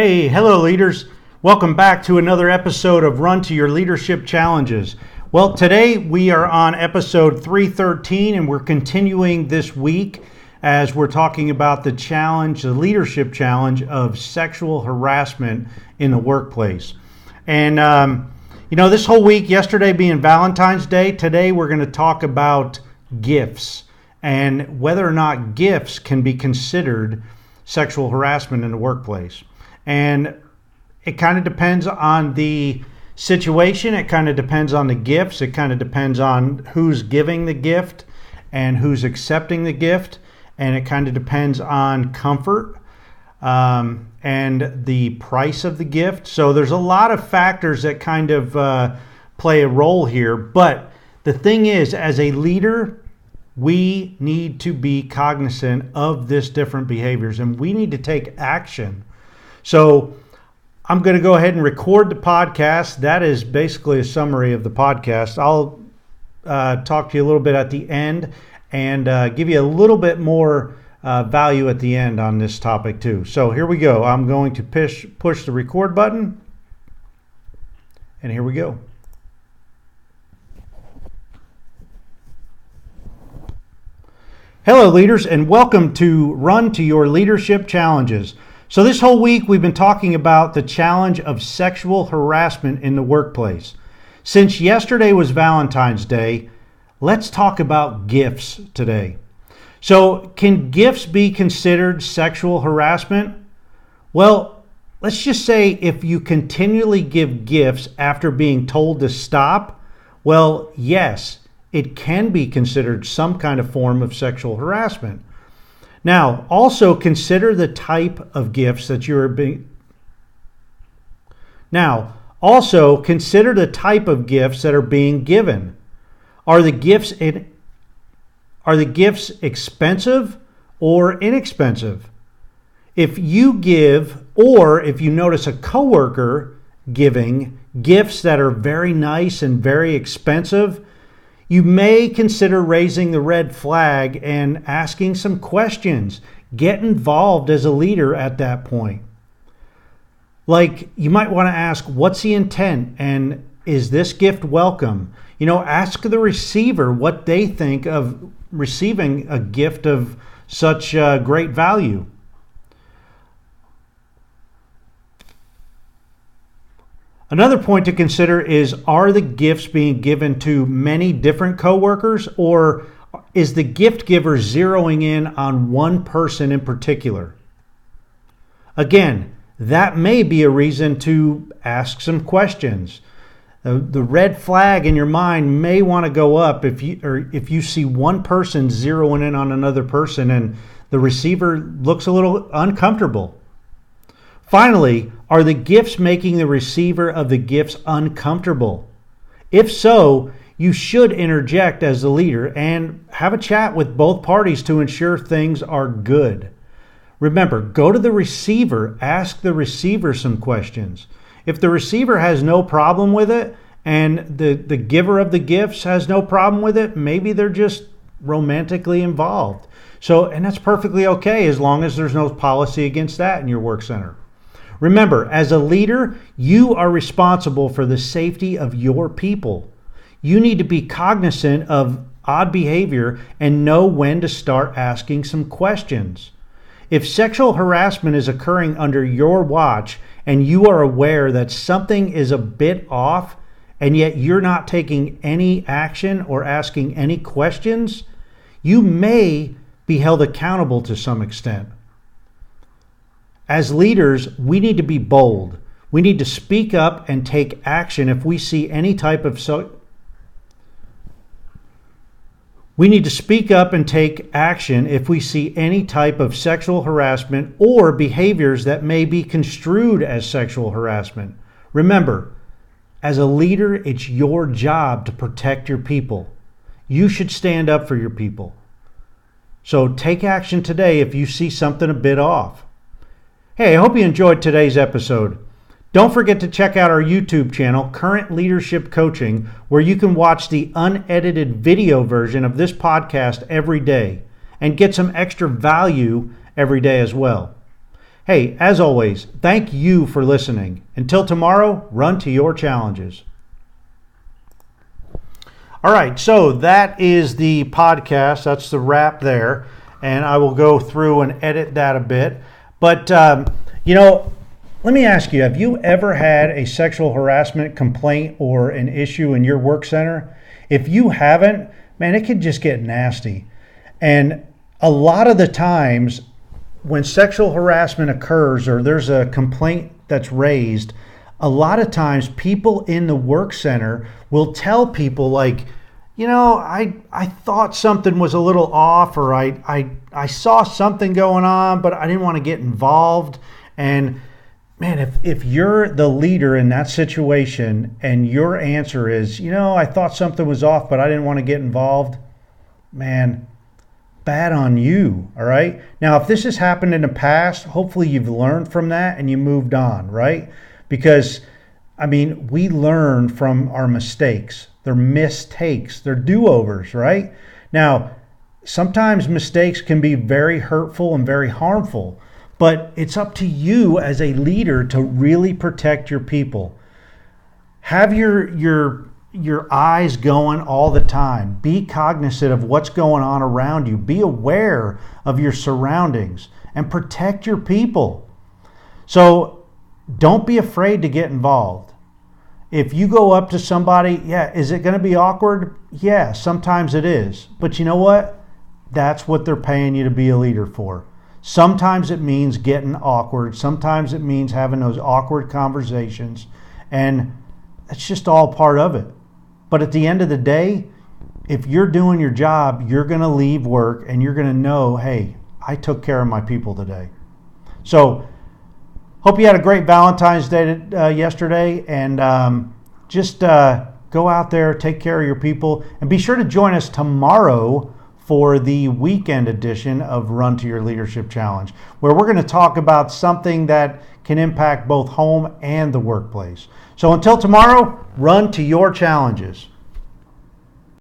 Hey, hello leaders. Welcome back to another episode of Run to Your Leadership Challenges. Well, today we are on episode 313 and we're continuing this week as we're talking about the leadership challenge of sexual harassment in the workplace. And, this whole week, yesterday being Valentine's Day, today we're going to talk about gifts and whether or not gifts can be considered sexual harassment in the workplace. And it kind of depends on the situation. It kind of depends on the gifts. It kind of depends on who's giving the gift and who's accepting the gift. And it kind of depends on comfort and the price of the gift. So there's a lot of factors that kind of play a role here. But the thing is, as a leader, we need to be cognizant of this different behaviors and we need to take action. So I'm going to go ahead and record the podcast. That is basically a summary of the podcast. I'll talk to you a little bit at the end and give you a little bit more value at the end on this topic too. So here we go. I'm going to push the record button. And here we go. Hello leaders, and welcome to Run to Your Leadership Challenges. So this whole week we've been talking about the challenge of sexual harassment in the workplace. Since yesterday was Valentine's Day, let's talk about gifts today. So can gifts be considered sexual harassment? Well, let's just say if you continually give gifts after being told to stop, well, yes, it can be considered some kind of form of sexual harassment. Now, also consider the type of gifts that you're being. Now, also consider the type of gifts that are being given. Are the gifts expensive or inexpensive? If you give, or if you notice a coworker giving gifts that are very nice and very expensive, you may consider raising the red flag and asking some questions. Get involved as a leader at that point. Like, you might want to ask, what's the intent and is this gift welcome? Ask the receiver what they think of receiving a gift of such great value. Another point to consider is, are the gifts being given to many different coworkers, or is the gift giver zeroing in on one person in particular? Again, that may be a reason to ask some questions. The red flag in your mind may want to go up if you see one person zeroing in on another person and the receiver looks a little uncomfortable. Finally, are the gifts making the receiver of the gifts uncomfortable? If so, you should interject as the leader and have a chat with both parties to ensure things are good. Remember, go to the receiver, ask the receiver some questions. If the receiver has no problem with it and the giver of the gifts has no problem with it, maybe they're just romantically involved. And that's perfectly okay as long as there's no policy against that in your work center. Remember, as a leader, you are responsible for the safety of your people. You need to be cognizant of odd behavior and know when to start asking some questions. If sexual harassment is occurring under your watch and you are aware that something is a bit off and yet you're not taking any action or asking any questions, you may be held accountable to some extent. As leaders, we need to be bold. We need to speak up and take action if we see any type of sexual harassment or behaviors that may be construed as sexual harassment. Remember, as a leader, it's your job to protect your people. You should stand up for your people. So take action today if you see something a bit off. Hey, I hope you enjoyed today's episode. Don't forget to check out our YouTube channel, Current Leadership Coaching, where you can watch the unedited video version of this podcast every day and get some extra value every day as well. Hey, as always, thank you for listening. Until tomorrow, run to your challenges. All right, so that is the podcast. That's the wrap there. And I will go through and edit that a bit. But, let me ask you, have you ever had a sexual harassment complaint or an issue in your work center? If you haven't, man, it can just get nasty. And a lot of the times when sexual harassment occurs or there's a complaint that's raised, a lot of times people in the work center will tell people like, I thought something was a little off, or I saw something going on, but I didn't want to get involved. And man, if you're the leader in that situation and your answer is, I thought something was off, but I didn't want to get involved, man, bad on you. All right. Now, if this has happened in the past, hopefully you've learned from that and you moved on, right? Because we learn from our mistakes. They're mistakes. They're do-overs, right? Now, sometimes mistakes can be very hurtful and very harmful, but it's up to you as a leader to really protect your people. Have your eyes going all the time. Be cognizant of what's going on around you. Be aware of your surroundings and protect your people. So don't be afraid to get involved. If you go up to somebody, is it going to be awkward? Yeah, sometimes it is. But you know what? That's what they're paying you to be a leader for. Sometimes it means getting awkward. Sometimes it means having those awkward conversations. And it's just all part of it. But at the end of the day, if you're doing your job, you're going to leave work and you're going to know, hey, I took care of my people today. So hope you had a great Valentine's Day yesterday, and just go out there, take care of your people, and be sure to join us tomorrow for the weekend edition of Run to Your Leadership Challenge, where we're going to talk about something that can impact both home and the workplace. So until tomorrow, run to your challenges.